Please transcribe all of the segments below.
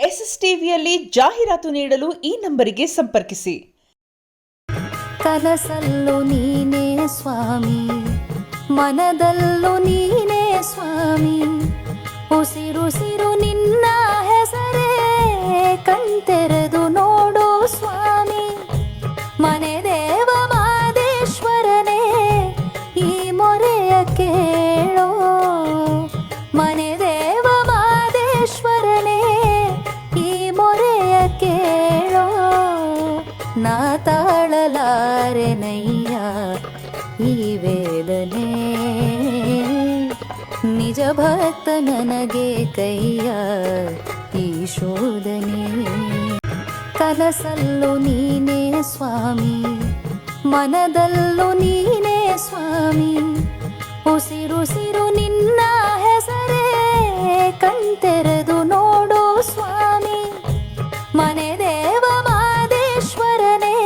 ಎಸ್ಎಸ್ಟಿವಿಯಲ್ಲಿ ಜಾಹೀರಾತು ನೀಡಲು ಈ ನಂಬರಿಗೆ ಸಂಪರ್ಕಿಸಿ. ಕನಸಲ್ಲೂ ನೀನೇ ಸ್ವಾಮಿ, ಮನದಲ್ಲೂ ನೀನೇ ಸ್ವಾಮಿ, ಉಸಿರುಸಿರು ನಿನ್ನ ಹೆಸರೇ, ಕಣ್ತೆರೆದು ನೋಡು ಸ್ವಾಮಿ. ಮನೆ ದೇವ ಮಾದೇಶ್ವರನೇ ಈ ಮೊರೆಯ ಕೇಳೋ, ಮನೆ ದೇವ ಮಾದೇಶ್ವರನೇ ಈ ಮೊರೆಯ ಕೇಳೋ. ನಾ ತಾಳಲಾರೆನಯ್ಯ ಈ ವೇದನೆ, ನಿಜ ಭಕ್ತ ನನಗೆ ಕೈಯ ಈ ಶೋಧನೆ. ಕನಸಲ್ಲೂ ನೀನೇ ಸ್ವಾಮಿ, ಮನದಲ್ಲೂ ನೀನೇ ಸ್ವಾಮಿ, ಉಸಿರುಸಿರು ನಿನ್ನ ಹೆಸರೇ, ಕಣ್ತೆರೆದು ನೋಡು ಸ್ವಾಮಿ. ಮನೆ ದೇವ ಮಾದೇಶ್ವರನೇ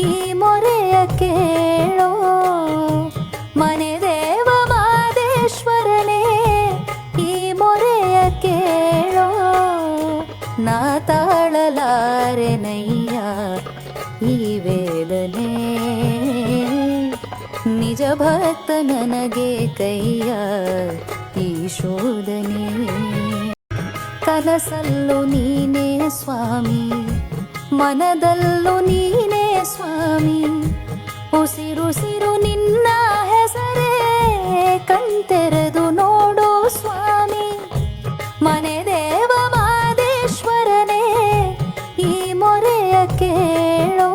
ಈ ಮೊರೆಯ ಕೇಳೋ, ಮನೆ ದೇವ ಮಾದೇಶ್ವರನೇ ಈ ಮೊರೆಯ ಕೇಳೋ. ನಾ ತಾಳಲಾರೆನಯ್ಯ ಈ ವೇದನೆ, ನಿಜ ಭಕ್ತ ನನಗೆ ಕೈಯ ಈ ಶೋಧನೆ. ಕನಸಲ್ಲೂ ನೀನೇ ಸ್ವಾಮಿ, ಮನದಲ್ಲೂ ನೀನೇ ಸ್ವಾಮಿ, ಉಸಿರುಸಿರು ನಿನ್ನ ಹೆಸರೇ, ಕಣ್ತೆರೆದು ನೋಡು ಸ್ವಾಮಿ. ಮನೆ ದೇವ ಮಾದೇಶ್ವರನೇ ಈ ಮೊರೆಯ ಕೇಳೋ,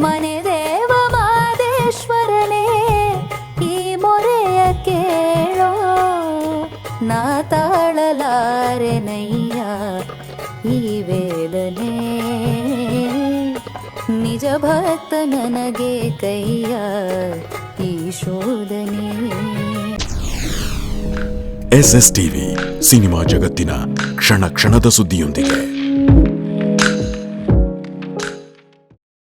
ಮನೆ ದೇವ ಮಾದೇಶ್ವರನೇ ಈ ಮೊರೆಯ ಕೇಳೋ. ನಾ ತಾಳಲಾರೆನಯ್ಯ ಈ ವೇದನೆ, ನಿಜ ಭಕ್ತ ನನಗೆ ಕೈಯ ಈ ಶೋಧನೆ. ಎಸ್ಎಸ್ಟಿವಿ ಸಿನಿಮಾ ಜಗತ್ತಿನ ಕ್ಷಣ ಕ್ಷಣದ ಸುದ್ದಿಯೊಂದಿಗೆ.